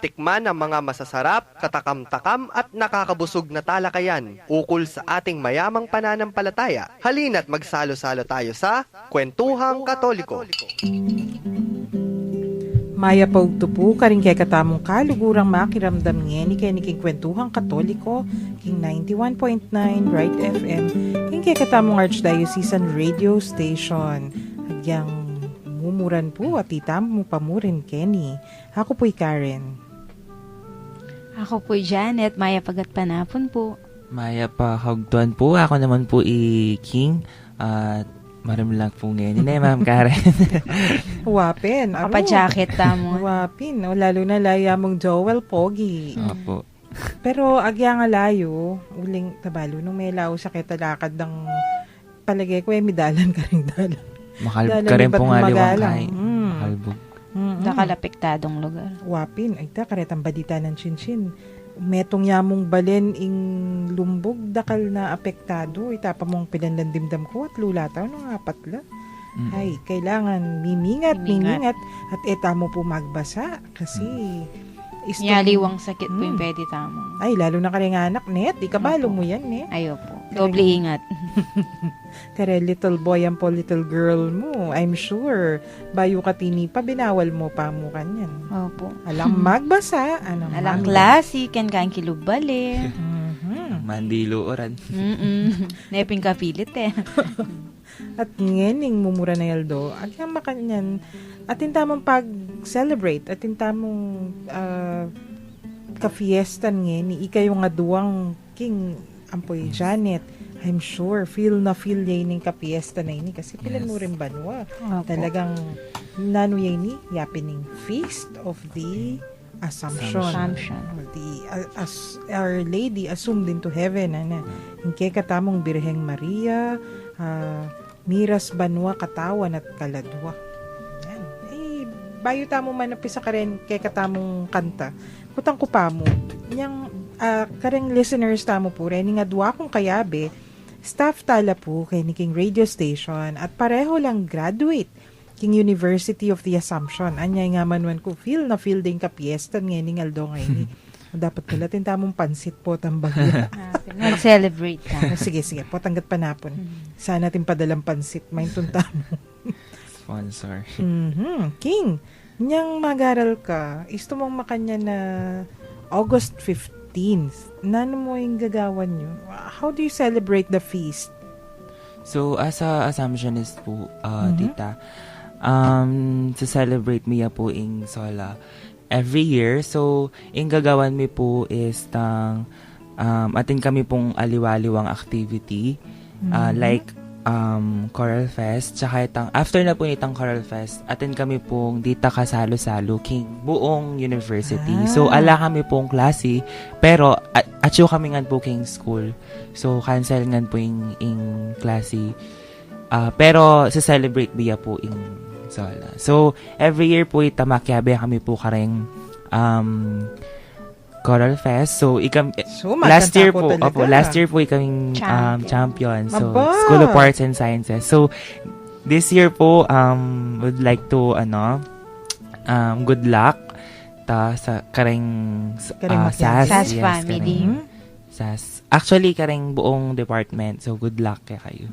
tikman ang mga masasarap, katakam-takam at nakakabusog na talakayan ukol sa ating mayamang pananampalataya. Halina't magsalo-salo tayo sa Kwentuhang Katoliko. Maya paugtupo karing kay katamong kalugurang makiramdam ngeni kay niking Kwentuhang Katoliko king 91.9 Bright FM king kay katamong Archdiocesan Radio Station. Agyang mumuran po at itam mo pamurin Kenny. Ako po'y Karen. Ako po'y Janet, Maya pagat panapon po. Maya pa hagtuan po. Ako naman po King at maram lang po ngayon. Yun Ma'am Karen. Wapin. Kapajacket tamo. Wapin. O, lalo na laya mong Joel Pogi. Opo. Pero agya nga layo, uling tabalo, nung may lao sa ketalakad ng palagay ko, midalan ka rin dalan. Makalbog ka rin po nga liwang kain. Makalbog. Nakalapektadong lugar. Wapin. Ay ta, karetang badita ng chinchin. Metong yamong balen ing lumbog dakal na apektado itapa mong pinanlandimdam ko at lulataw ng apat lang. Ay, kailangan mimingat at eta mo po magbasa kasi Yaliwang sakit po yung pwede tamo. Ay, lalo na karing anak net, ikabalo mo yan net. Ayo po. Doble ingat. Kare little boy ang po little girl mo, I'm sure. Bayo ka tini pa, binawal mo pa mo kanyan. Opo. Alang magbasa, alang klase, ken kain kilubale. Mandilo oran. Neping kapilit At ngening mumura na yaldo, agyang makanyan, atin tamang pag-celebrate, atin tamang ka-fiesta ngeni, ikayo nga duwang king ampoy Janet. I'm sure, feel yay ning ka-fiesta na ini, kasi pilan mo rin banwa. Talagang, nano yay ni, yapining Feast of the Assumption. Our Lady assumed into heaven, Hingke katamong Birheng Maria, miras banwa katawan at kaladwa. Yan. Bayo tamo manapisa ka rin kay katamong kanta. Kutang ko pa mo. Yang kareng listeners tamo po rin, nga dua kong kayabe, staff tala po kay King Radio Station at pareho lang graduate King University of the Assumption. Anyay nga manwan ko, feel din ka piyesta ngayon Aldo ngayon. Dapat pala tintamong pansit po tambagya. Mag-celebrate ka. Sige, po tanggat panapon. Sana natin padalang pansit. May tunta mo. Sponsor. King, niyang mag-aral ka, isto mong makanya na August 15th. Nano mo yung gagawan nyo? How do you celebrate the feast? So, as a Assumptionist po, tita, to celebrate miya po ing sola every year. So, yung gagawan mi po is atin kami pong aliwaliwang activity. Like, Choral Fest. Tsaka after na po nitang Choral Fest, atin kami pong dita kasalo-salo king buong university. So, ala kami pong klase. Pero, atyo kami nga po king school. So, cancel nga po yung klase. Pero, sa-celebrate biya po yung sola. So, every year po itamakyabe kami po kareng Choral Fest. So, last year po ikaming champion. So, School of Arts and Sciences. So, this year po, would like to, good luck sa kareng SAS. SAS family. SAS. Actually, kareng buong department. So, good luck kayo.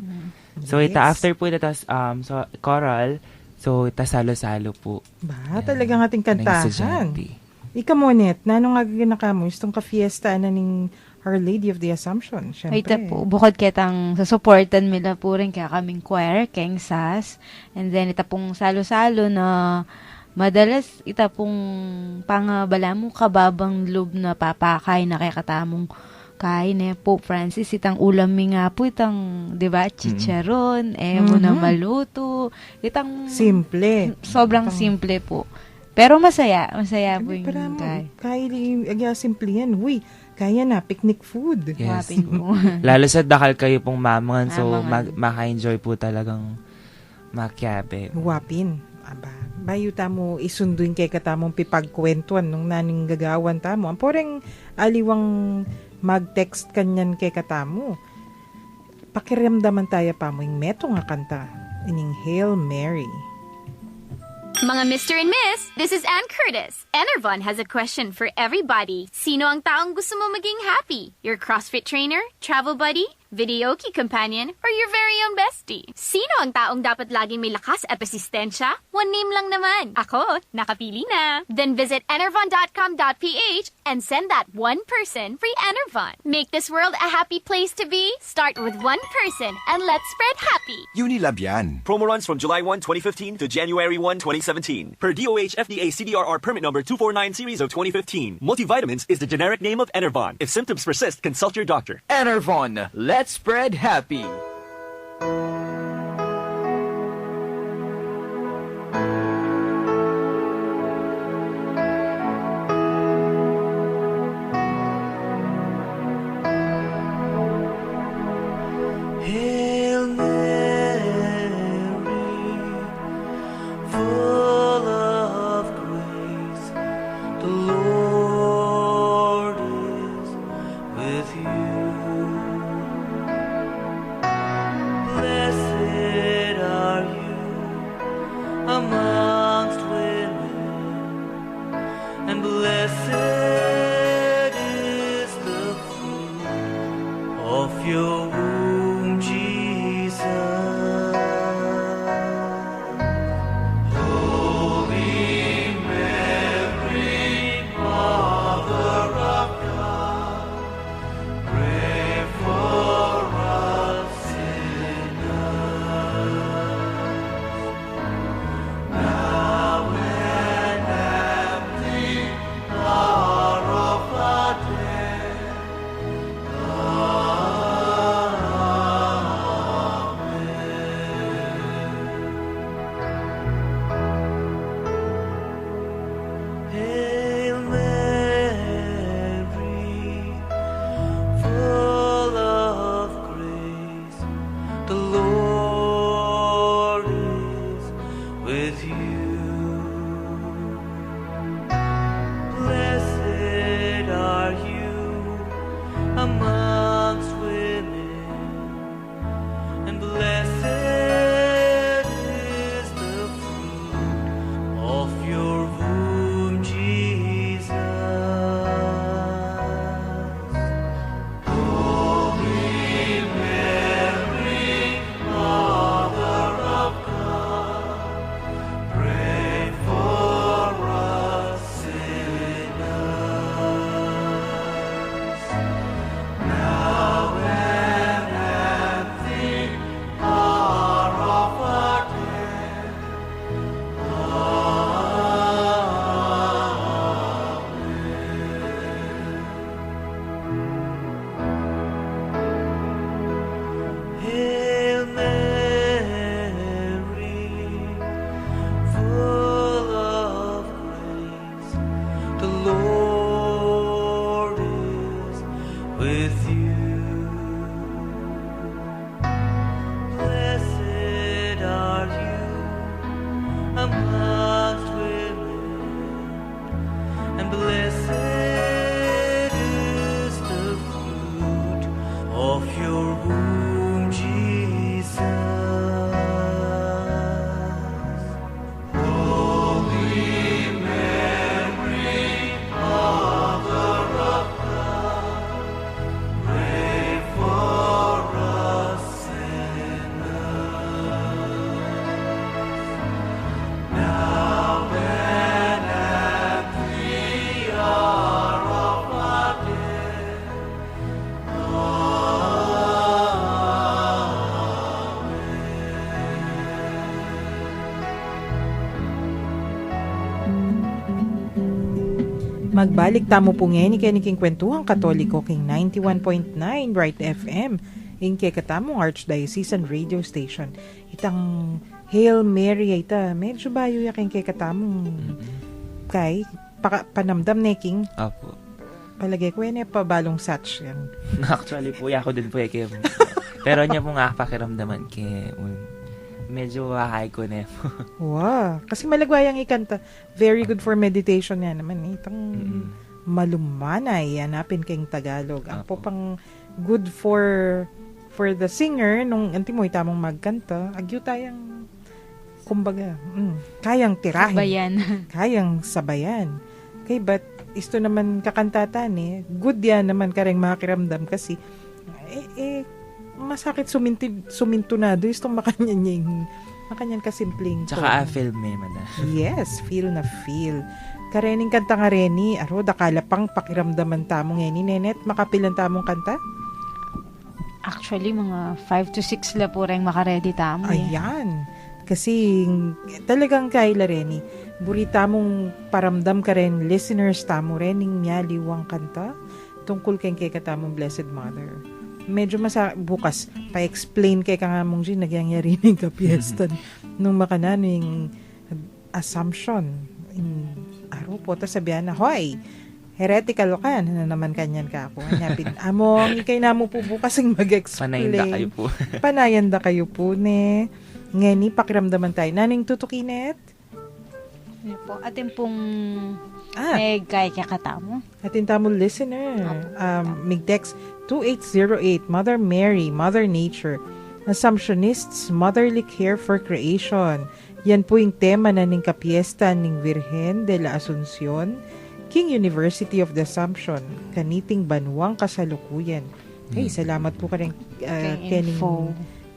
So, after po ito, so, choral, so, salo-salo po. Talagang ating kantahan. Ika mo, Net, nanong nga ginaka mo, itong ka-fiesta na ning Our Lady of the Assumption, syempre. Ito po, bukod kitang sa-supportan nila po rin kaya kaming choir, keng SAS, and then ita pong salo-salo na madalas ita pong pangabala mo kababang loob na papakay na kaya katamong kain Pope Francis, itang ulam mi nga po, itang, di ba, chicharon, mo na maluto, itang simple. Sobrang simple po. Pero masaya po yung kaya simple yan. Huy, kaya na, picnic food. Yes. Lalo sa dakal kayo pong mamangan, so maka-enjoy po talagang makyabe. Wapin. Bayo tamo isunduin kay katamong pipagkwentuan nung naning gagawan tamo. Ang poreng aliwang mag-text kanyan kay katamo. Pakiramdaman tayo pa mo yung meto nga kanta. Ining Hail Mary. Mga Mr. and Miss, this is Ann Curtis. Enervon has a question for everybody. Sino ang taong gusto mo maging happy? Your CrossFit trainer? Travel buddy? Videoke companion? Or your very own bestie? Sino ang taong dapat laging may lakas at persistensya? One name lang naman. Ako, nakapili na. Then visit enervon.com.ph and send that one person free Enervon. Make this world a happy place to be. Start with one person and let's spread happy. Unilab yan. Promo runs from July 1, 2015 to January 1, 2017. Per DOH FDA CDRR permit number 249 series of 2015. Multivitamins is the generic name of Enervon. If symptoms persist, consult your doctor. Enervon, let's spread happy. Hail Mary, full of grace, the Lord is with you. Blessed are you amongst women, and blessed is the fruit of your womb, Jesus. Holy Mary, Mother of God, pray for us sinners, now and at the hour of our death. Hail Mary, full of grace, the Lord is with you. Blessed are you amongst women, and blessed is the fruit of your womb, Jesus. Holy Mary, Mother of God, pray for us sinners, now and at the hour of our death. Hail Mary, full of grace, the Lord is with you. Blessed are you amongst women, and blessed is the fruit of your womb, Jesus. Holy Mary, Mother of God, pray for us sinners, now and at the hour of our death. Magbalik tamo po ngayon kiniking kwentuhang Katoliko king 91.9 Bright FM inke katamong Archdiocesan Radio Station. Itang Hail Mary ita medyo bayo yakin kay katamong kay panamdam neking Apo. palagay ko yan pabalong satch yan. Actually po, ako din po kay pero niya po nga pakiramdaman kay medyo wahay ko na po. Wow, kasi malagwayang ikanta. Very good for meditation yan naman. Itang malumanay, hanapin kayong Tagalog. Ang po pang good for the singer, nung anti mo itamong magkanta, agyo tayong kumbaga, kayang tirahin. Bayan. Kayang sabayan. Okay, but isto naman kakantatan good yan naman kareng makiramdam kasi masakit sumintunado istong makanyan kasimpleng Tsaka film man. yes, feel na feel. Karening kanta nga reni, dakala pang pakiramdaman tamong ni Nenet, makapilan tamong kanta? Actually, mga 5 to 6 la po rin makaredy tamo. Ayan. Kasi talagang kaila reni, burita mong paramdam ka rin, listeners tamo rening nyaliwang kanta tungkol kay katamong Blessed Mother. Medyo bukas pa-explain kay ka nga mong nagyangyari ng kapiestan nung makananing Assumption in po ta sabihan na, hoy, heretical ka na naman kanyan ka ako. Hanapin, among, ikay na mo po bukas ang mag-explain. Panayanda kayo po. Panayanda kayo po, ne. Ngani, pakiramdaman tayo. Naning tutukinet? Ano po, atin pong kay kakatamo. Atin tamong listener. Mig-text 2808, Mother Mary, Mother Nature, Assumptionists, Motherly Care for Creation. Yan po yung tema na ning kapiesta ning Virgen de la Asunción, King University of the Assumption, kaniting banwang kasalukuyan. Hey, salamat po ka rin kening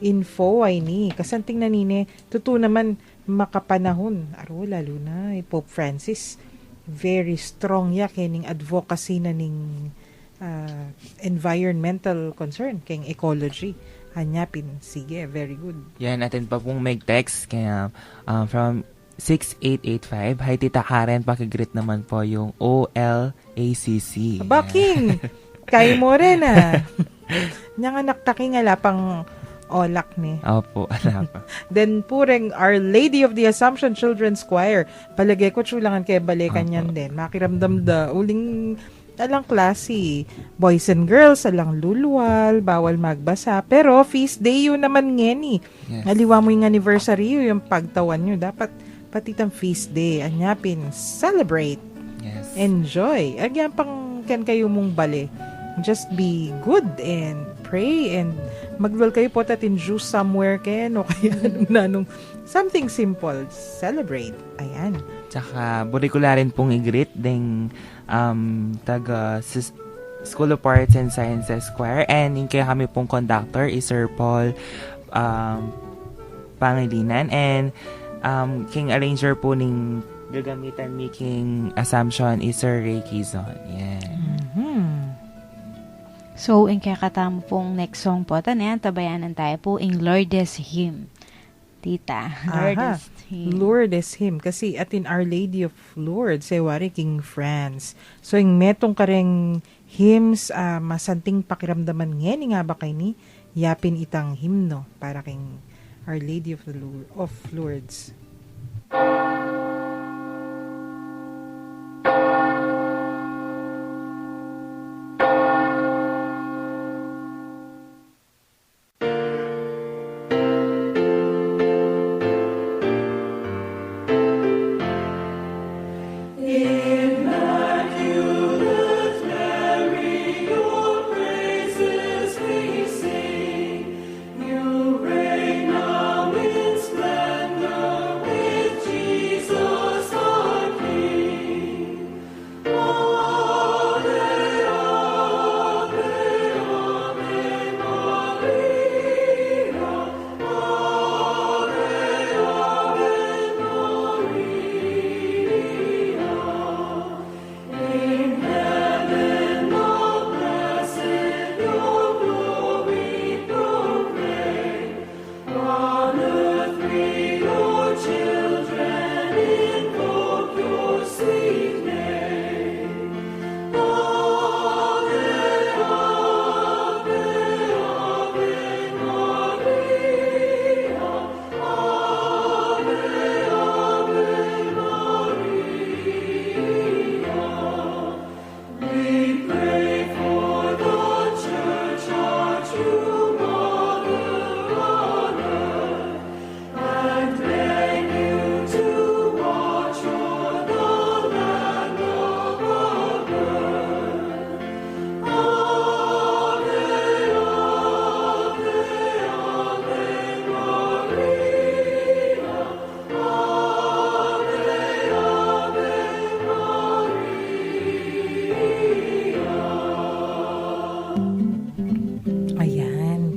info ay ni. Kasanting na nini, totoo naman makapanahon. Lalo na, Pope Francis, very strong kening advocacy na ning environmental concern, keng ecology. Hanyapin. Sige, very good. Yan, natin pa pong mag-text kaya from 6885. Hi, Tita Karen. Pakigreet naman po yung OLACC. Baking! Kay mo rin Niyang anak taking alapang olak ni. Opo, alapa. Then pureng Our Lady of the Assumption Children's Choir. Palagay ko chulangan kay balikan yan din. Makiramdam uling alang klase. Boys and girls, alang lulwal, bawal magbasa. Pero feast day yun naman ngeni. Yes. Naliwa mo yung anniversary yung pagtawan nyo. Dapat pati tang feast day. Anyapin, celebrate. Yes. Enjoy. Agyan pang kan kayo mong bale. Just be good and pray and magwal kayo po tatin juice somewhere ken o kaya nanong something simple. Celebrate. Ayan. Tsaka, buri ko rin pong i-greet ding taga School of Arts and Sciences Choir, and yung kaya kami pong conductor is Sir Paul Pangilinan, and king arranger po ning gagamitan ni King Assumption is Sir Ray Quezon. Yeah. So, in kaya katamo pong next song po, tabayanan tayo po in Lourdes Hymn. Tita, Lourdes Hymn. Lourdes Hymn. Kasi atin Our Lady of Lourdes, wari King France. So, yung metong kareng hymns, masanting pakiramdaman nga ba kay ni, yapin itang himno para king Our Lady of Lourdes. You reign now in splendor with Jesus.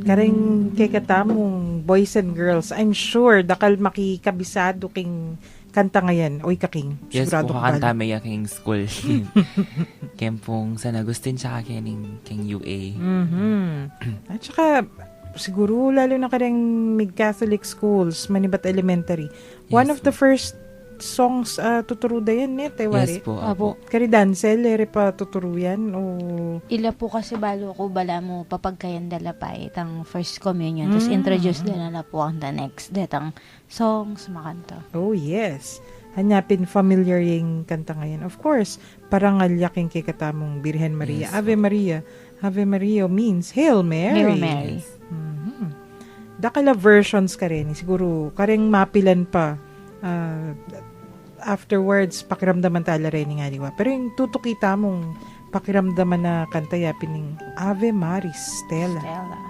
Karing kay katamong boys and girls, I'm sure dakal makikabisado king kanta ngayon. Oy kaking, Yes sigurado po, ka kakanta bala. may aking school. Kempong San Agustin tsaka king UA. At saka, siguro lalo na karing may Catholic schools, Manibat Elementary. One of Yes the first songs tuturo dayan net, Yes wari. po. Apo. Kari dancel, ere pa tuturo yan, o... Ila po kasi balo ko bala mo papagkayan dala pa itang first communion. Tapos introduce din na po ang the next. Detang songs, makanta. Oh, yes. Hanyapin familiar yung kanta ngayon. Of course, parangal yaking kay katamong Birhen Maria. Yes, Ave Maria. Ave Maria means Hail Mary. Hail Mary. Dakala versions ka rin. Siguro, kareng mapilan pa. Afterwards, pakiramdaman tala rin nga diwa. Pero yung tutukita mong pakiramdaman na kanta yapin ng Ave Maris Stella. Stella.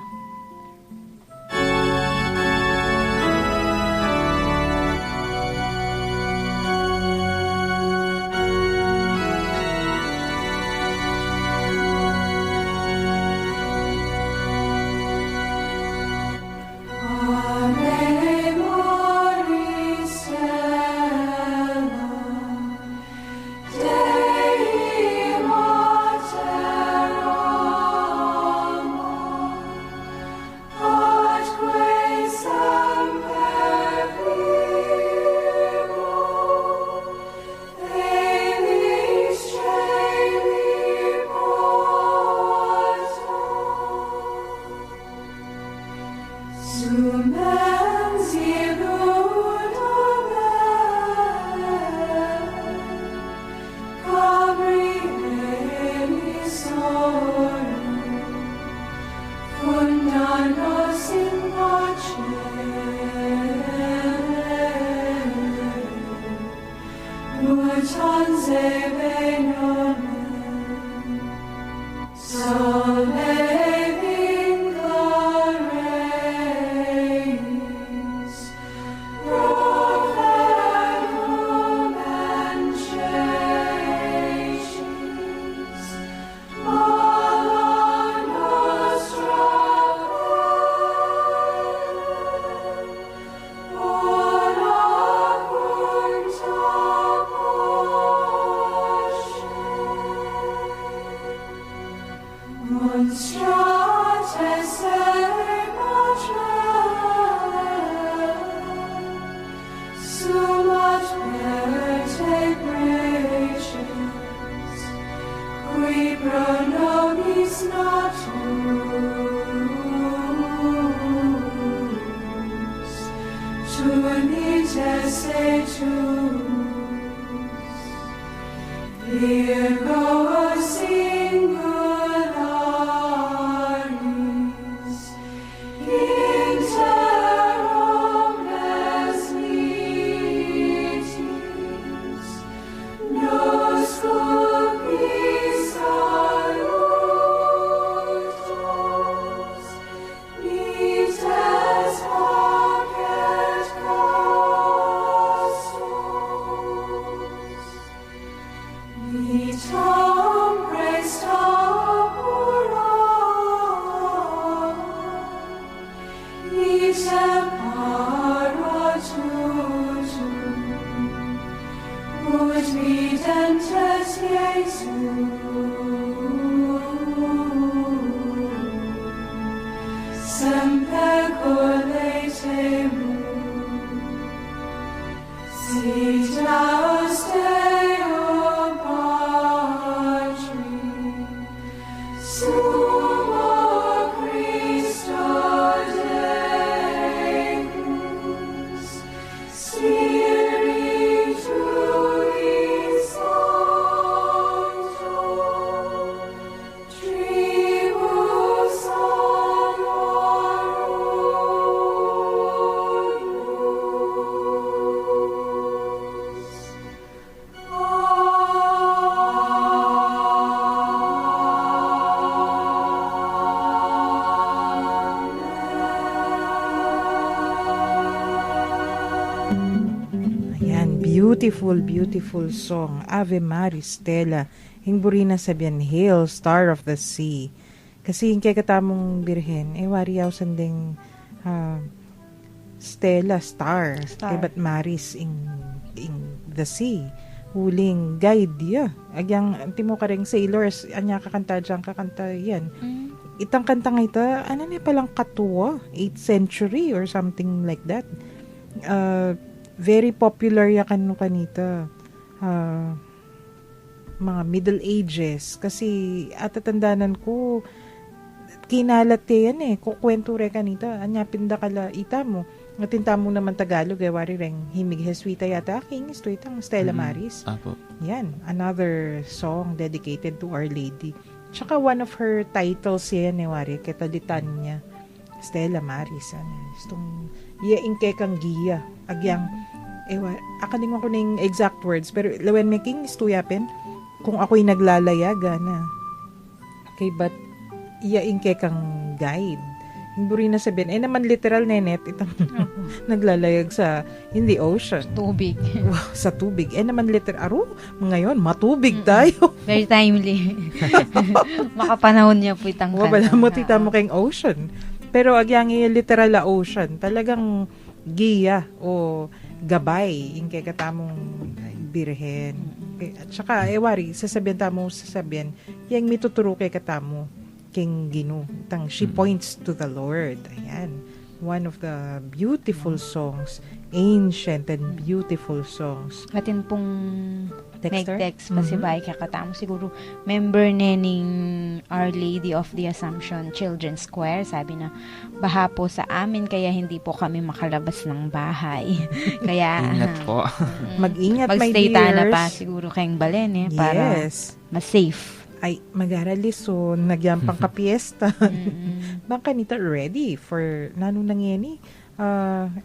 Beautiful, beautiful song. Ave Maris Stella. Hingburina sabihan, Hail, Star of the Sea. Kasi yung kay katamong birhen, wariyaw sanding Stella, star. But Maris in the sea. Huling guide ya. Agyang timo kareng sailors, anya kakanta yan. Itang kanta nga ito, ano na palang katuwa, 8th century or something like that. Very popular ya kanita. Mga Middle Ages. Kasi atatandanan ko, kinalat yan kukwento re kanita. Anya pinda kala ita mo. Natinta mo naman Tagalog, wari reng himig Jesuita yata, king isto itang Stella Maris. Apo. Yan, another song dedicated to Our Lady. Tsaka one of her titles yan, wari, ketalitan niya. Stella Maris, istong iyaing kekang giya. Agyang, akalingon ko na yung exact words, pero lawen may king istuyapin, kung ako'y naglalayaga na. Okay, but iyaing kekang guide. Hindi na sabihin. Naman literal nenet itong naglalayag sa in the ocean. Tubig. Wow, sa tubig. Naman literal. Ngayon, matubig tayo. Very timely. Makapanahon niya po itang Wala mo tita mo kayong ocean. Pero agyang literal na ocean. Talagang giya o gabay. Yung kay katamong birhen. At saka, wari, sasabihin, yung mituturo kay katamo. King Gino. She points to the Lord. Ayan. One of the beautiful songs. Ancient and beautiful songs. Atin pong Texter? nag-text pa si Bay kakatamo. Siguro, member nening Our Lady of the Assumption Children's Choir. Sabi na, baha po sa amin kaya hindi po kami makalabas ng bahay. Kaya, Ingat po. Mag-ingat, my magstay dears. na pa siguro kayong balen para Yes. mas safe. Ay, mag-aralison, nagyampang kapiesta. Bang kanita ready for nano nangyeni.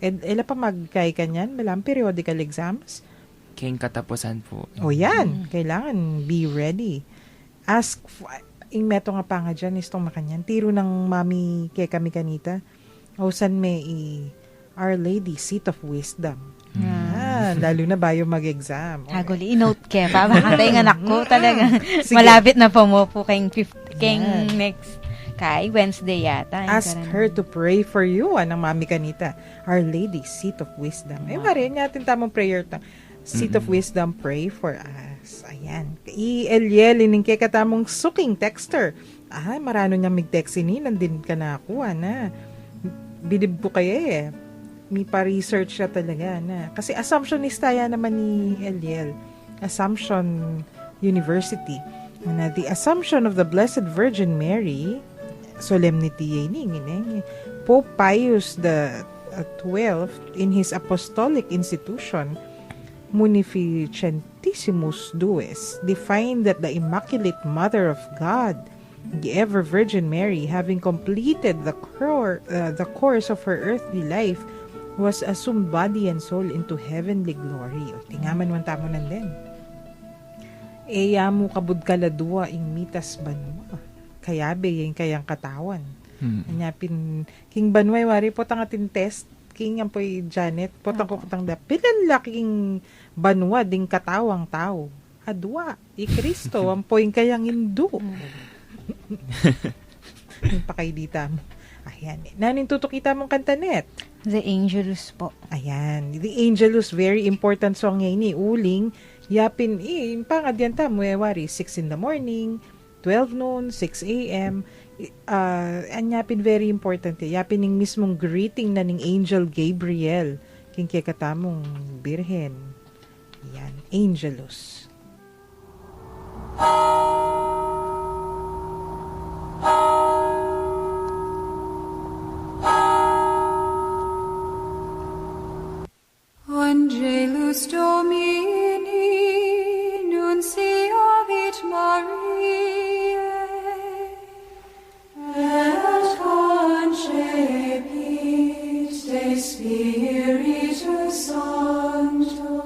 Ela pa magkay kanyan, malang periodical exams. King katapusan po. O yan, kailangan be ready. Ask, ing meto nga pa nga dyan, istong makanyan. Tiro ng mami kay kami kanita. O san may Our Lady, Seat of Wisdom. Lalo na bayo mag-exam. Haguli, i-note ke pa. Baka tayo anak ko talaga. Sige. Malapit na po mo po kayong next kay Wednesday yata. Ask her to pray for you. Anang mami kanita. Our Lady, Seat of Wisdom. Mari, natin tamang prayer ta. Seat of Wisdom, pray for us. Ayan. I-Eliel, ining katamong suking texter. Marano niyang mig-text ini. Nandin ka na ako, na. Bilib ko kaya may pa-research siya talaga na. Kasi assumptionista yan naman ni Eliel. Assumption University. Na the Assumption of the Blessed Virgin Mary, solemnity yan. Pope Pius the 12th in his apostolic institution, Munificentissimus Dues, defined that the Immaculate Mother of God, the Ever Virgin Mary, having completed the course of her earthly life, was assumed body and soul into heavenly glory. O, tingaman man tamo nandin. Yamo kabud kaladua ing mitas banwa. Kayabe yung kayang katawan. Anyapin, king banway wari po tangatin test. King ang po'y Janet. Potang ko katang da. Pilan laking banwa ding katawang tao. Adwa. Kristo ang po'y kayang indu. Yung pakaydita mo. Ayan. Nanin tutukita mong kantanet? The Angelus po. Ayan. The Angelus, very important song ngayon uling, yapin, pangadyanta mo, wari, 6 in the morning, 12 noon, 6 a.m., anyapin, very important, yapin ng mismong greeting na ng Angel Gabriel, king kekatamong birhen. Ayan, Angelus. Angelus Domini, nunciavit Mariae, et concepit de Spiritus Sancto.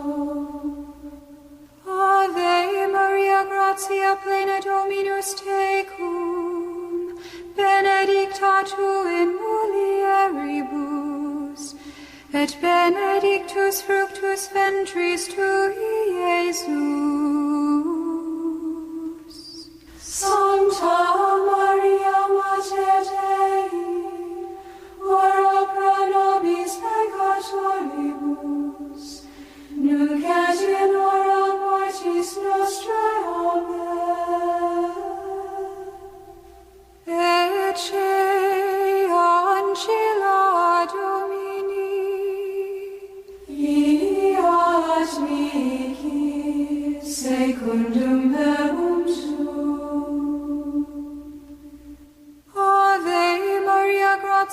Ave Maria, gratia plena Dominus tecum, benedicta tu in mulieribus, et benedictus fructus ventris tui, Iesus. Sancta Maria,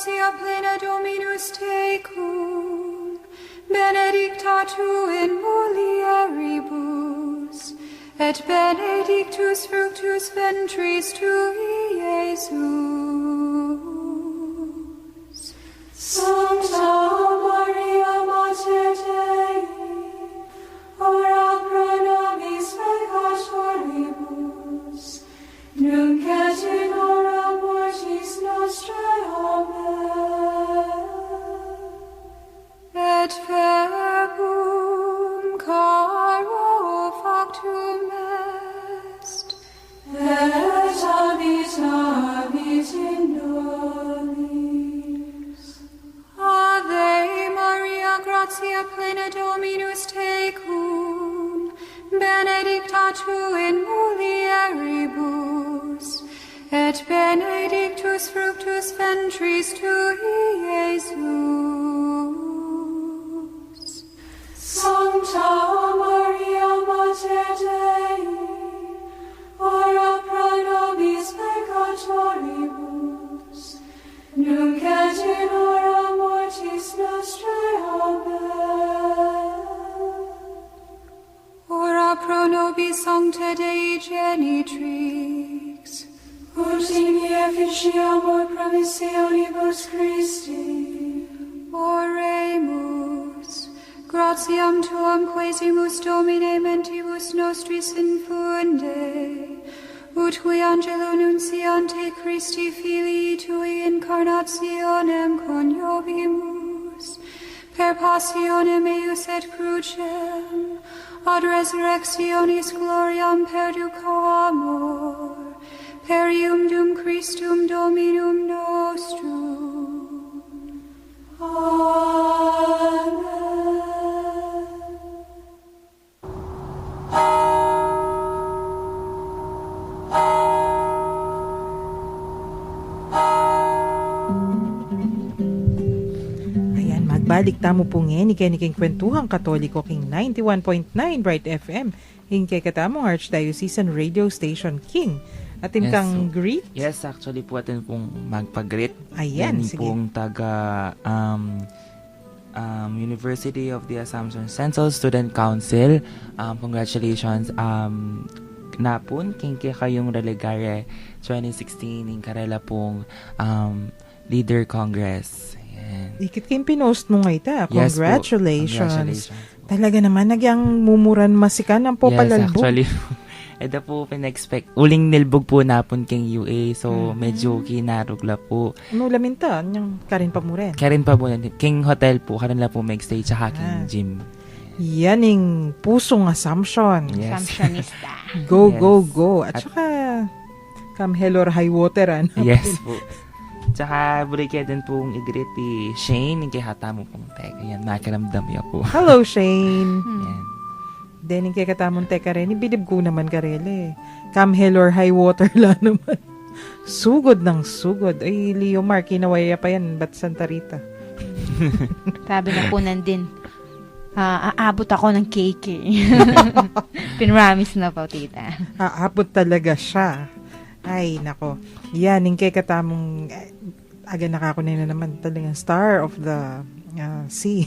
gratia plena Dominus tecum, benedicta tu in mulieribus, et benedictus fructus ventris tui, Iesus. Sancta Maria, Mater Dei, ora pro nobis peccatoribus, nunc et in hora mortis nostrae. Amen. Et verbum caro factum est, et habitavit in nobis. Ave Maria, gratia plena Dominus tecum, benedicta tu in mulieribus, et benedictus fructus ventris tui, Iesus. Sancta Maria, Mater Dei, ora pro nobis peccatoribus, nunc et in hora mortis nostrae. Amen. Ora pro nobis Sancta Dei Genitrix, ut in efficiamur promissionibus Christi. Oremus, gratiam tuam quesimus Domine mentibus nostris infunde, ut qui angelo nunciante Christi Filii tui incarnationem coniovimus, per passionem eius et crucem, ad resurrectionis gloriam perducamur, per ium Christum Dominum nostrum. Amen. Ayan, magbalik tamo po ngayon, ikinig kwentuhang Katoliko king 91.9 Bright FM. Hingkay katamong Archdiocesan Radio Station King. Atin kang greet? Yes, actually po atin pong magpag-greet. Ayan, Yan sige. pong taga University of the Assumption Central Student Council. Congratulations. Napun, kinki kayong relegare 2016 in karela pong Leader Congress. Ayan. Ikit kayong pinost mo nga ita. Yes po. Congratulations. Talaga naman, nagyang mumuran masikan ang po palalbo. Yes, actually. Ito po, pinexpect. Uling nilbog po napon king UA. So, medyo kinarugla po. Ano laminta? Yung karin pa mo rin. Karin pa po. King Hotel po. Karin lang po mag-stay. Tsaka King Gym. Yan yung pusong assumption. Yes. Assumptionista. Go, Yes. go, go. At saka, come hell or high water, ano? Yes po. Tsaka, buli kaya din pong i-greet ni Shane. Yung kay hata mo pong teka. Yan, makiramdam niya po. Hello, Shane. Yan. Then, yung kaya katamong teka rin, ibidib ko naman karele. Come hell or high water lang naman. Sugod ng sugod. Ay, Leo Mar, kinawaya pa yan. Ba't Santa Rita? Sabi na po nandin, aabot ako ng cake eh. Pinramis na po, tita. Aabot talaga siya. Ay, nako. Yan, yung kaya katamong, aga nakako na naman talagang star of the sea.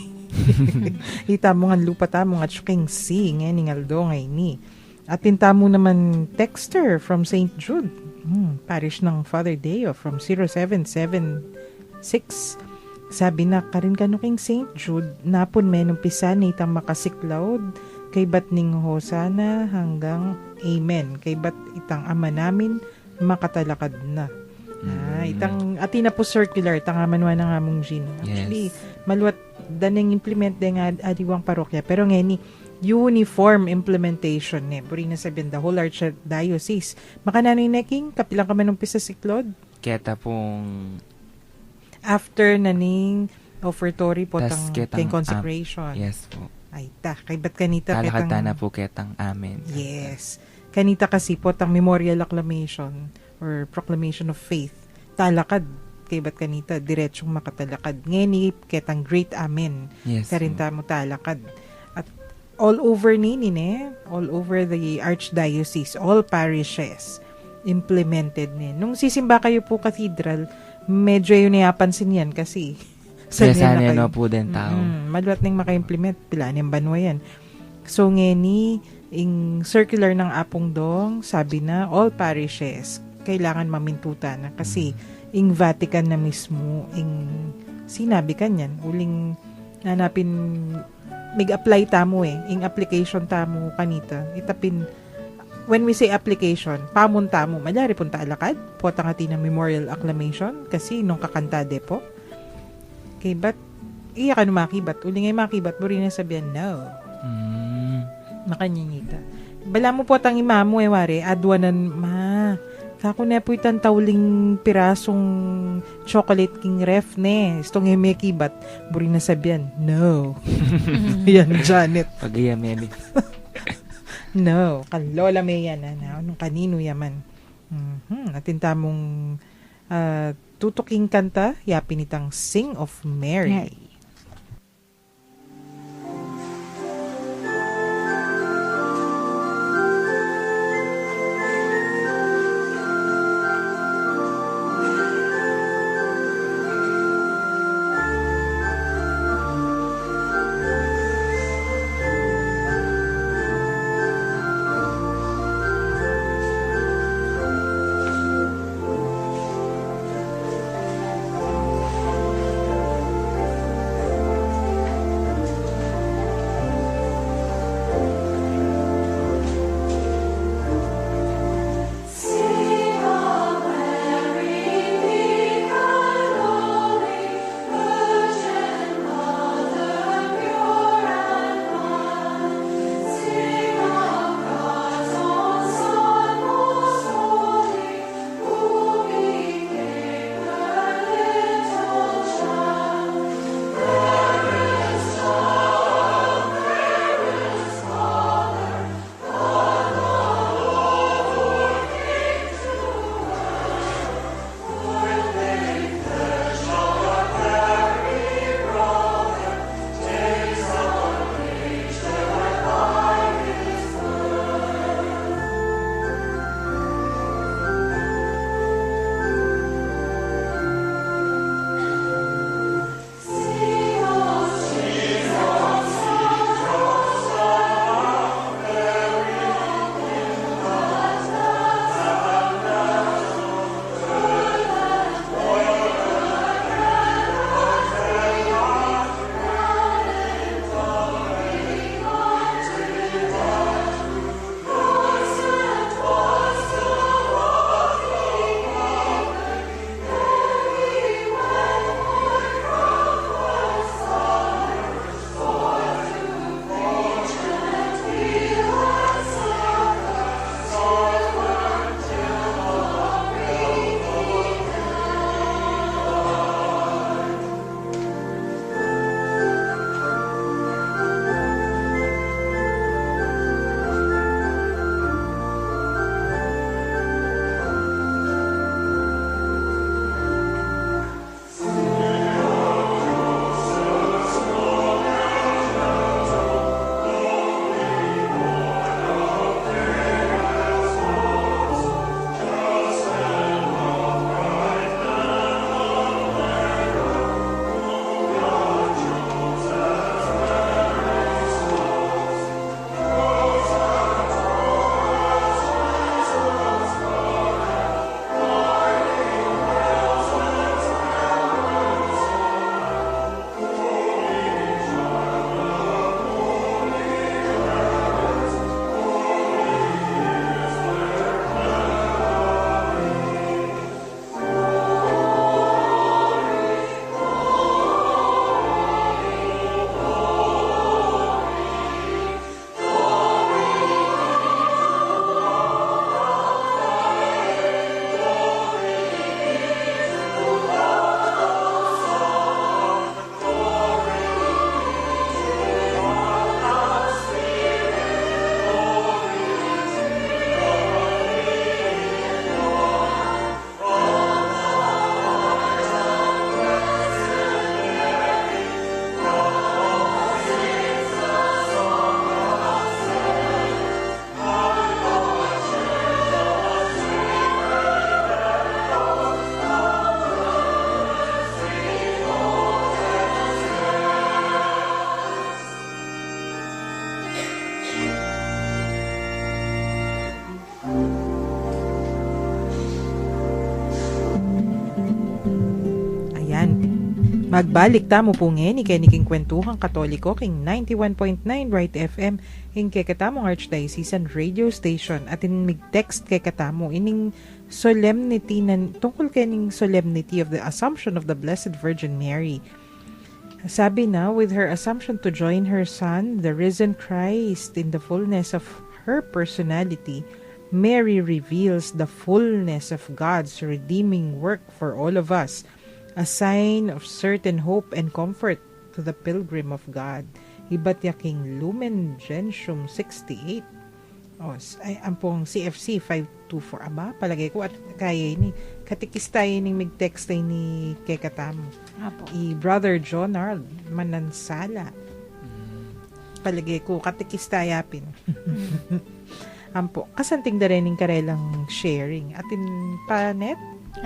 Ita mo nga lupa tamo nga tsuking sea ngayon ng Aldo ngay ni. At tinta mo naman texter from St. Jude, parish ng Father Deo from 0776. Sabi na karin kanuking St. Jude, napon men umpisa ni itang makasiklawd, kay bat ning hosana hanggang amen. Kay bat itang ama namin makatalakad na. Itang atina po circular, itang amanwa ng among Jean. Actually, maluwat daneng implement din nga adiwang parokya. Pero nga ni, uniform implementation ne. Puri na sabihin, the whole Archdiocese. Makananoy neking, kapilang ka man umpisa siklod. Keta pong After naning offertory po tas tang ketang consecration. yes po. Ay ta, kay ba't kanita Talakad na po ketang amen. Yes. Kanita kasi po tang memorial acclamation or proclamation of faith. Talakad kay ba't kanita diretsong makatalakad. Ngeni ketang great amen. Yes. Karinta mo talakad. At all over all over the Archdiocese, all parishes implemented nung sisimba kayo po cathedral, medyo yun napansin yan kasi Sana na po din tao. Maluwat nang maka-implement. Pila niyang banwa yan. So, ngeni, ing circular ng Apong Dong, sabi na, all parishes, kailangan mamintutan na kasi ing Vatican na mismo, ing sinabi kanyan, uling nanapin, mag-apply tamo ing application tamo kanita, itapin, when we say application, pamunta mo, malyari punta alakad, po tangati na memorial acclamation, kasi nung kakantade po, okay, but, iya ka numakibat, uling ay makibat, mo rin na sabihan, no. Makanyangita. Bala mo po tang imamo wari, adwanan, kako na po itang tauling pirasong chocolate king ref ne. Istong kibat, buri na sabihan, no. Yan, Janet. Pag-iyamin. No, kalola may yan, anong kanino yaman. Atin tamong tutuking kanta, yapin itang Sing of Mary. Magbalik tamo po ngayon, ikeniking kwentuhang katoliko, king 91.9 Right FM, king kekatamong Archdiocesan Radio Station, at mig-text kay katamo, ining solemnity, tungkol kening solemnity of the Assumption of the Blessed Virgin Mary. Sabi na, with her assumption to join her Son, the risen Christ, in the fullness of her personality, Mary reveals the fullness of God's redeeming work for all of us, a sign of certain hope and comfort to the pilgrim of God. Iba't yaking Lumen Gentium 68. Ay, ampong CFC 524. Aba, palagay ko at kaya ni katikis tayo ning mig-text tayo ni Kekatamo. Brother John Arl Manansala. Palagay ko, katikis tayapin. Ampo, kasanting da rin ng karelang sharing. Atin panet?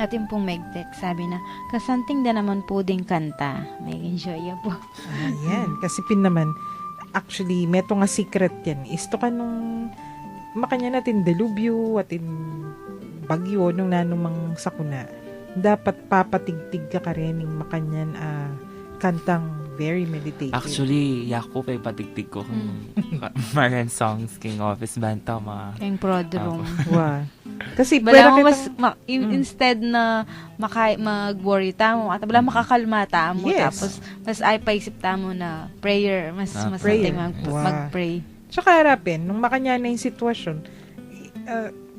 Atin pong mag-text, sabi na, kasanting da naman po ding kanta. May enjoy po. Ayan, kasi pin naman, actually, meto nga secret yan. Isto ka nung makanya natin delubyo, atin bagyo, nung nanumang sakuna. Dapat papatigtig ka rin ng makanyan kantang very meditative. Actually, yako pa ipatigtig ko kung Marian Songs, King Office Banta, mga... King Prodrom. Wow. Kasi bala mo instead na mag-worry tamo, at bala makakalma tamo, yes. Tapos mas ay paisip tamo na prayer, mas prayer. mag-pray. Tsaka harapin, nung makanya na yung sitwasyon,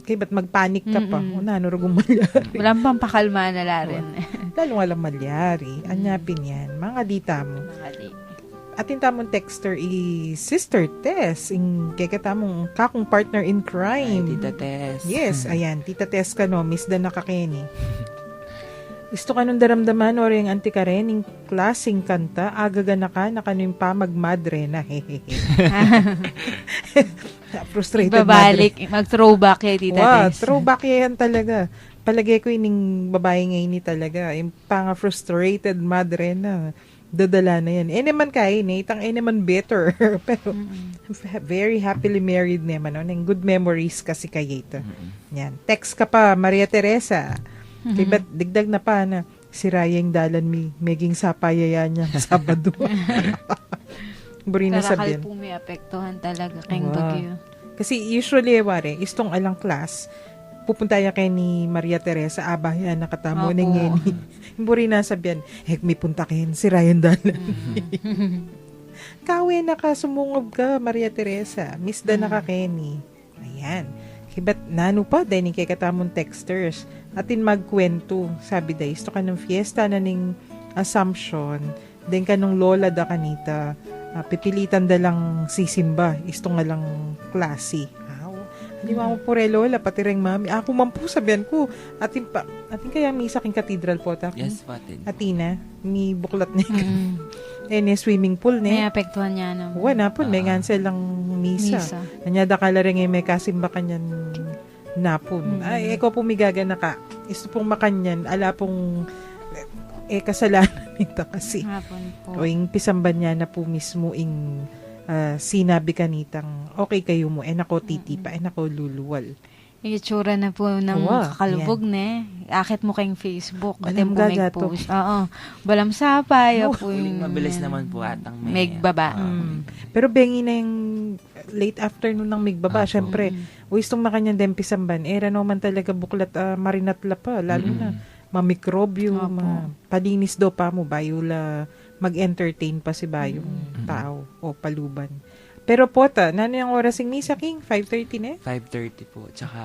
kaya ba't magpanik ka pa? Nurugong malyari. Walang pampakalma na larin. Lalo walang malyari. Anyapin yan. Mga dita mo. Atin tamong texter Sister Tess. Kaya tamong kakong partner in crime. Ay, Tita Tess. Yes, ayan. Tita Tess ka no. Miss Dan nakakeni. Isto ka nung daramdaman o rin anti ka rin yung klaseng kanta. Agaga na ka na kanong pamagmadre na hehehe. Frustrated babalik, mag-throwback kay Tita Tess. Throwback yan talaga. Palagay ko yung babae ngayon ni talaga. Yung pang-frustrated madre na dadala na yan. Naman kain itang naman better. Pero very happily married naman. Yung good memories kasi kayo ito. Yan. Text ka pa, Maria Teresa. Ba't digdag na pa na si Rayang dalan meging sapayaya niya Sabado. Buri na sabihin. Karakal po may apektuhan talaga kayong bagyo. Kasi usually, wari, istong alang class, pupunta ya kay ni Maria Teresa, abayan, nakatamo ng ngeni. Buri na sabihin, may punta kayo si Ryan dalan. Kawe nakasumungob ka, Maria Teresa. Miss da nakakeni. Ayan. Kibat nano pa, dahil kay katamong texters. Atin magkwento, sabi da, isto ka ng fiesta na ning Assumption, then ka nung lola da kanita, pipilitan da lang sisimba, isto nga lang klase. Hindi mo pure lola, pati rin mami. Ako man po, sabihan ko, atin kaya may saking katedral po. Yes, patin. Atina, may buklat na swimming pool na. May apektuhan niya naman. Wala po, may ngansel lang misa. Anyada ka rin may kasimba kanyan napon. Ay, eko po migaga na ka. Isto pong makanyan, ala pong kasalanan nito kasi. O yung pisamban niya na po mismo sinabi kanitang okay kayo mo, nako titi pa, nako luluwal. Yung itsura na po ng kakalubog na akit mo kayong Facebook at yung po may post. Oo. Balam sapay. Mabilis naman po atang may baba. Pero bengi na yung late afternoon ng migbaba. Siyempre, istong makanyang dempisamban. Era naman talaga buklat marinatla pa. Lalo na mamikrobyo, palinis daw pa mo. Bayula mag-entertain pa si bayong tao o paluban. Pero pota, nano yung oras ng misa, King? 5:30 na? 5:30 po, tsaka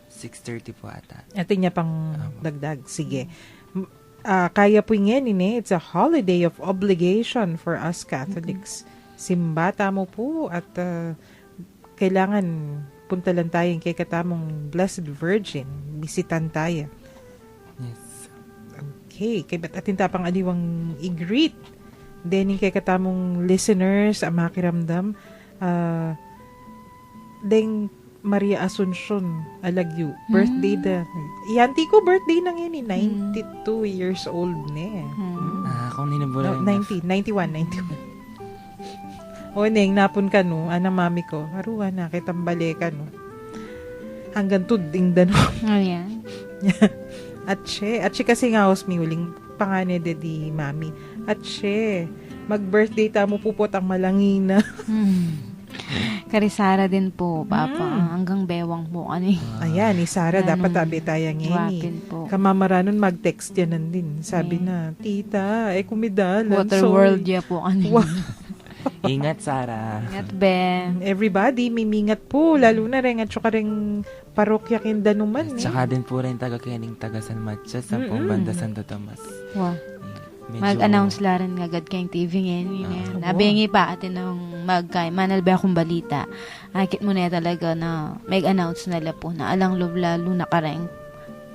6:30 po ata. Atin niya pang dagdag. Sige. Kaya po ngayon, it's a holiday of obligation for us Catholics. Simbata mo po at kailangan punta lang tayo kay katamong Blessed Virgin. Bisitan tayo. Yes. Okay. Kaya ba't atin tapang aliwang i-greet? Then, kay katamong listeners, makiramdam, deng Maria Asuncion, alagyo, birthday iyanti ko birthday nang yun, 92 years old na. Kung ninabula 91. O, neng, napon ka, no, anang mami ko, haruan na, kitambale ka, no, hanggang tuding dano. Ayan. Atche kasi nga osmi uling pangane de di mami. Atche, mag-birthday ta mo pupot ang malangina. Karisara din po, Papa. Hanggang bewang po. Ano eh. Ayan, ni Sarah, Ganun. dapat tabi tayang Wapin po. Kamamaranon mag-text yan din. Sabi na, tita, kumidalan. Waterworld ya po. Ano Ingat, Sarah. Ingat, Ben. Everybody, mimingat po. Lalo na rin at saka rin parokya kindanuman. Tsaka din po rin taga-kening taga San Matcha sa pong banda Santo Tomas. Wow. Medyo- Mag-announce la rin agad kayong TV ngayon. Nabingi pa atin ng manalba akong balita. Akit mo na talaga na mag-announce nila po na alang lalo na kareng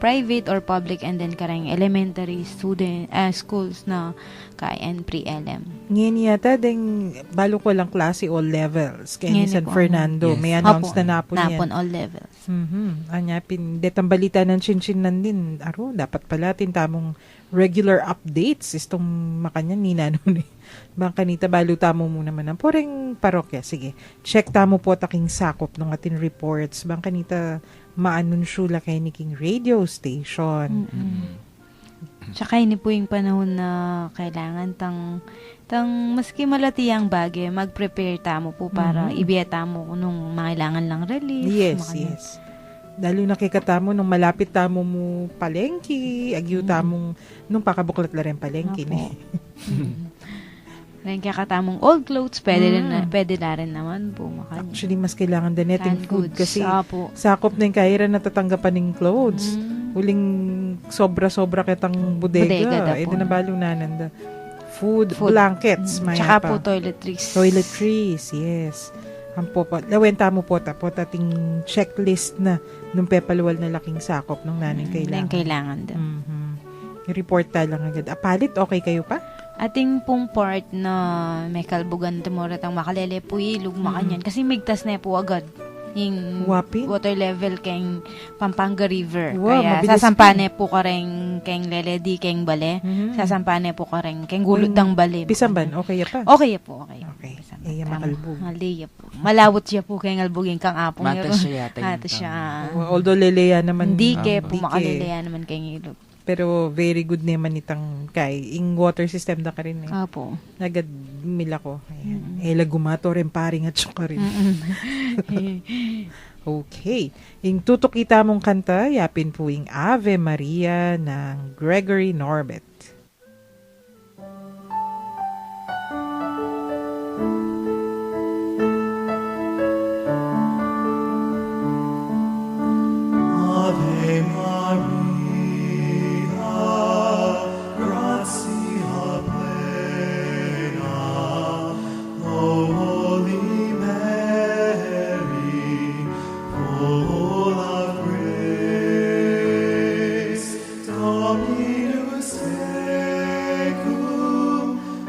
private or public and then kareng elementary schools na kayan pre-LM. Ngayon yata, ding balo ko lang klase all levels. Kaya ni Ngayon San po. Fernando, Yes. may announce Opo, na napon yan. napon all levels. Anyapin, detang balita ng chinchin din. Aro, dapat pala tintamong regular updates. Istong makanya nina nun eh. Bang kanita, balo tamo mo naman ang poreng parokya. Sige, check tamo po taking sakop ng atin reports. Bang kanita, maanunsyo la kay ni King Radio Station. Tsaka ini po yung panahon na kailangan tang maski malati ang bagay, mag-prepare tamo po para ibiyata mo nung mangailangan lang relief. Yes, mga- yes. Lalo nakikatamo nung malapit tamo mo palengke, agyo tamong nung pakabuklat la rin palengke. Opo. Rin kaya katamong old clothes, pwede na rin naman po makanya. Actually, mas kailangan din natin Canned food goods. kasi Opo. sakop na yung kahira natatanggapan ng clothes. Huling sobra-sobra kitang Bodega bodega. daw po. Nabalo na nanda. Food, Food. blankets, maya Tsaka pa. po toiletries. Toiletries, yes. Ang po, lawenta mo po tating checklist na nung pepaluwal na laking sakop ng naning Yung kailangan. kailangan din. Report lang agad. Palit, okay kayo pa? Ating pong part na may kalbugan tumurat ang makalele po ilog makanyan. Kasi migtas na po agad yung Wapin. water level kayong Pampanga River. Wow, Kaya mabilis sasampane po ka rin kayong leledi kayong bale. Sasampane po ka rin kayong gulod ng bale. Pisamban, okay pa? Okay po, okay. Okay. Pisamban. Eh, Tama. makalbog. Maliya po. Malawot siya po kayong albugin kang apong. Mata siya yata yung Mata siya. Although leleya naman. Hindi ke po Dike. makalilaya naman kayong ilog. Pero very good naman itang kay. Ing water system na ka rin eh. Apo. Nagad mila ko. Ayan. Gumato rin paring at syuka rin. Okay. Ing tutok kita mong kanta, yapin po ing Ave Maria ng Gregory Norbert. Ave Maria, gratia plena, O Holy Mary, full of grace, Dominus tecum,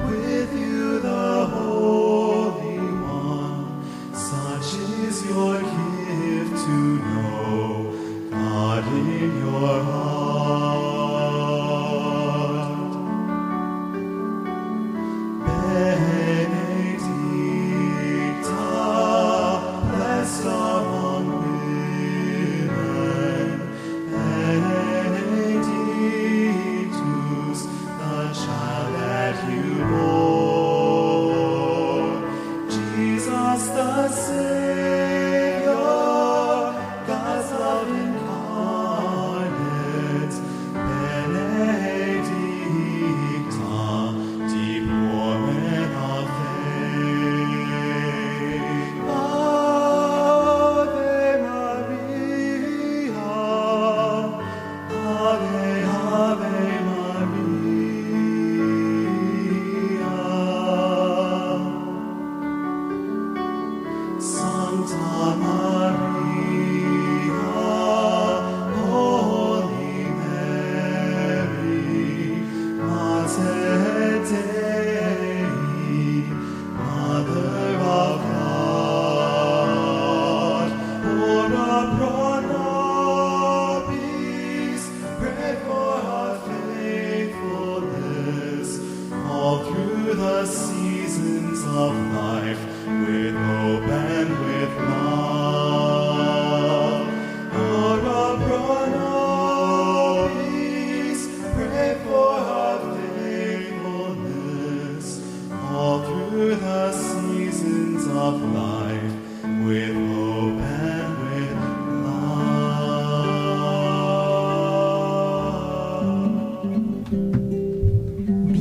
with you the Holy One, such is your gift to know God in your heart. Benedicta, blessed among women, Benedictus, the child that you bore, Jesus the Savior, God's love incarnate.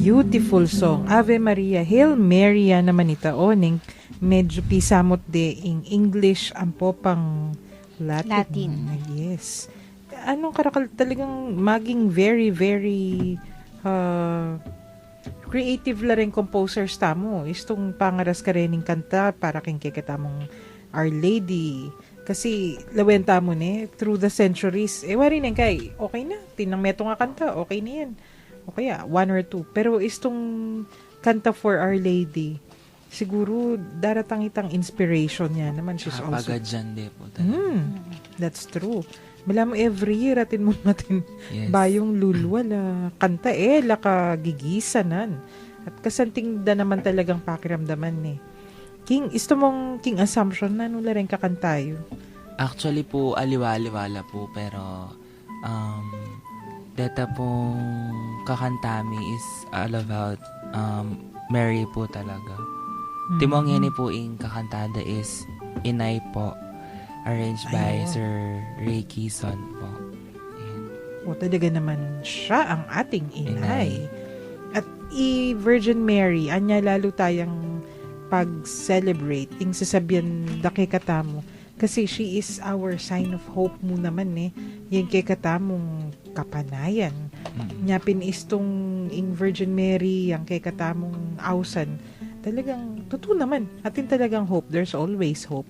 beautiful song. Ave Maria, Hail Mary naman ita ning medyo pisamot de in English ang po pang Latin. Yes. Anong karakal talagang maging very, very creative la rin composers tamo. Istong pangaras ka rin ng kanta para king kikatamong Our Lady. Kasi lawenta mo through the centuries. Wari na kay, okay na. Tinang meto nga kanta, okay na yan. O kaya, 1 or 2. Pero istong kanta for Our Lady, siguro daratang itang inspiration niya naman. She's also... Pagadyan de po. That's true. Mala mo every year atin mo natin bayong lulwala. Kanta laka gigisanan. At kasanting da naman talagang pakiramdaman King, isto mong King Assumption na nula rin kakantayo? Actually po, aliwa-aliwala po. Pero, data pong kakantami is all about Mary po talaga. Timong yan po yung kakantada is Inay po. Arranged by Sir Ray Kison po. O talaga naman siya ang ating inay. At Virgin Mary, anya lalo tayong pag-celebrate, ting sasabihan daki katamo. Kasi she is our sign of hope mo naman Yan kay katamong kapanayan. Nyapin istong in Virgin Mary, yang kay katamong ausan. Talagang, totoo naman. Atin talagang hope. There's always hope.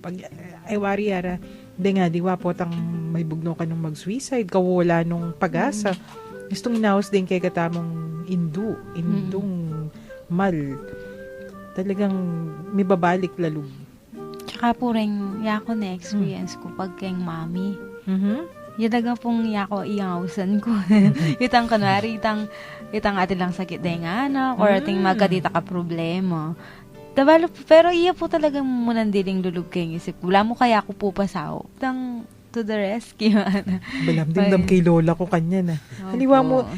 Ay wari yara, diwa po tang may bugno ka nung mag-suicide, kawala nung pag-asa. Istong inaos din kay katamong indung mal. Talagang may babalik lalug. Tsaka po rin, yako na experience ko pag kayong mami. Yadaga pong yako iyangawsan ko. Itang kanwari, itang atin lang sakit dahil nga anak, or ating magkadita ka problema. Pero iya po talaga munandiling lulug kayong isip. Wala mo kaya ako po pasaw. To the rescue. Balamdimdam kay lola ko kanya na. Haliwa mo,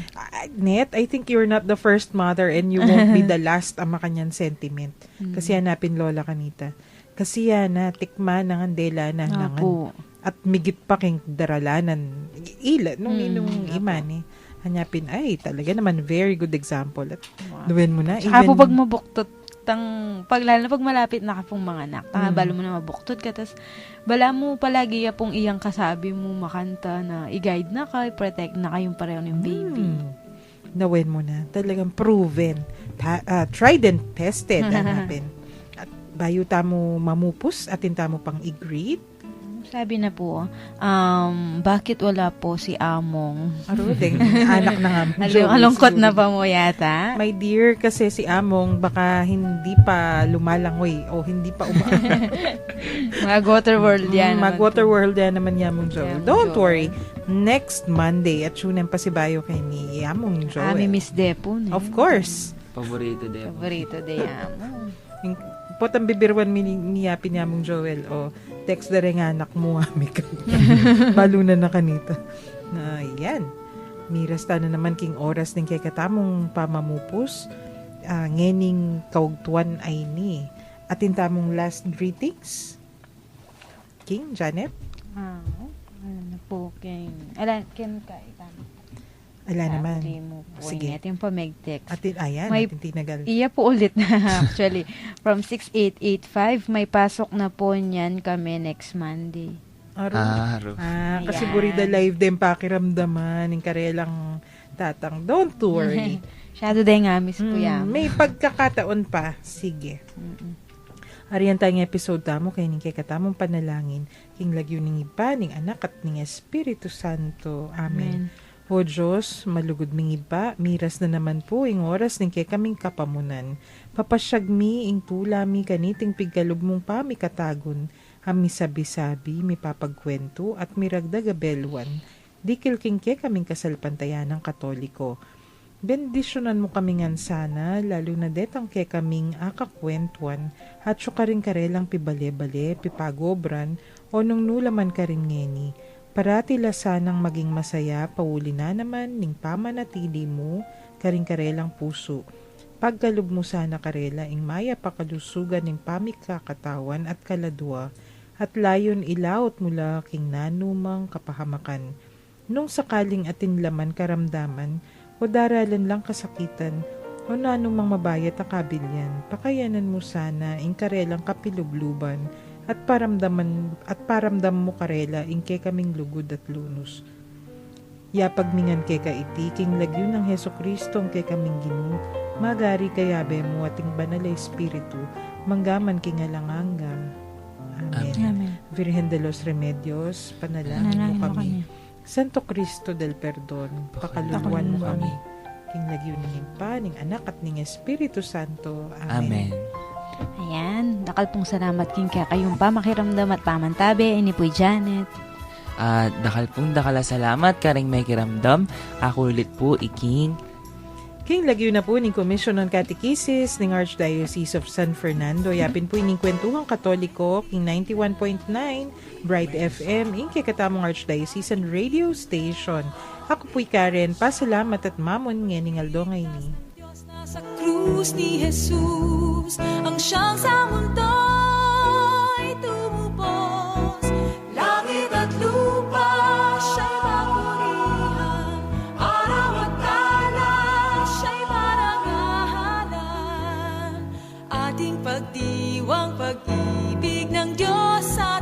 Net, I think you're not the first mother and you won't be the last ama kanyan sentiment. Kasi hanapin lola kanita. Kasi na tikman ng andela na nangan. At migit pa king daralanan. Nung iman Hanapin, talaga naman, very good example. At duwen mo na. Saka po pag mabuktot, lalo na pag malapit na ka pong mga anak, balo mo na mabuktot ka, tas bala mo palagi pong iyang kasabi mo makanta na i-guide na ka, i-protect na kayong pareho ng baby. Nawen mo na. Talagang proven. Tried and tested. Hanapin. At bayo tamo mamupus, atin tamo pang i-greet. Sabi na po, bakit wala po si Among? Arudeng, anak ng Among. Alungkot na pa mo yata? My dear, kasi si Among baka hindi pa lumalangoy o hindi pa Mag-waterworld yan. Mag-waterworld yan naman Yamong Joel. Don't worry. Next Monday, at tunan pa si Bayo kay ni Yamong Joel. May Miss Depo. Of course. Paborito de Yamong. Potang bibirwan ni Yapi ni Yamong Joel o text na rin anak mo ka. Balunan na kanita. Na yan. Miras na naman king oras din kay katamong pamamupos. Ngening kaugtuan ay ni. Atin tamong last greetings. King, Janet? Ano po, King? Ken ka, Ala naman. Sige. Ating pameg-text. Ayan, ating tinagal. Iya po ulit na actually. From 6885, may pasok na po niyan kami next Monday. Aro. Kasi burida live din pakiramdaman ng karelang tatang. Don't worry. Shadow din nga, miss po yan. May pagkakataon pa. Sige. Ariyan tayong episode tamo kay ning kay katamong panalangin. King lagyo ning iba, ning anak at ning Espiritu Santo. Amen. O Diyos, malugod ming iba, miras na naman po ing oras ng kay kaming kapamunan. Papasyag mi ing tulami kaniting pigkalog mong pa mi katagon, ami sabi-sabi, mi papagkwento at miragdag abelwan. Dikil king kay kaming kasalpantayan ng Katoliko. Bendisyonan mo kami ngan sana, lalo na detang kay kaming akakwentuan, at syuka rin karelang pibale-bale, pipagobran, o nung nulaman ka rin ngeni. Parati la sanang maging masaya, pauli na naman, ning pamanatili mo, karing-karelang puso. Pagkalub mo sana karela, ing maya pakalusugan ning pamikakatawan at kaladwa, at layon ilaot mula king nanumang kapahamakan. Nung sakaling atin laman karamdaman, o daralan lang kasakitan, O na anumang mabayat na kabilyan, pakayanan mo sana, inkarelang kapilubluban, at paramdam mo karela, inke kaming lugod at lunos. Yapag mingan kay kaiti, king lagyo ng Heso Kristo, kay kaming ginu, magari kayabe mo ating banal na espiritu, manggaman kingalanganga. Amen. Amen. Virgen de los Remedios, panalangin mo kami. Santo Cristo del Perdon, pakaluluan mo kami. King lagyo ng himpa, ng anak at ng Espiritu Santo. Amen. Amen. Ayan, dakal pong salamat king kaya kayong pamakiramdam at pamantabi. Ini po'y Janet. Dakal salamat karing may kiramdam. Ako ulit po, iking. King lagyo na po ng Commission on Catechesis ng Archdiocese of San Fernando. Yapin po ining Kwentuhang Katoliko, King 91.9, Bright FM, ing kakatamong Archdiocesan Radio Station. Ako po'y Karen, pasalamat at mamon ng aldongay ni. Sa krus ni Jesus, ang siyang sa mundo'y tumubos. Langit at lupa, siya'y papurihan. Araw at talas, siya'y parangalan. Ating pagdiwang pag-ibig ng Diyos sa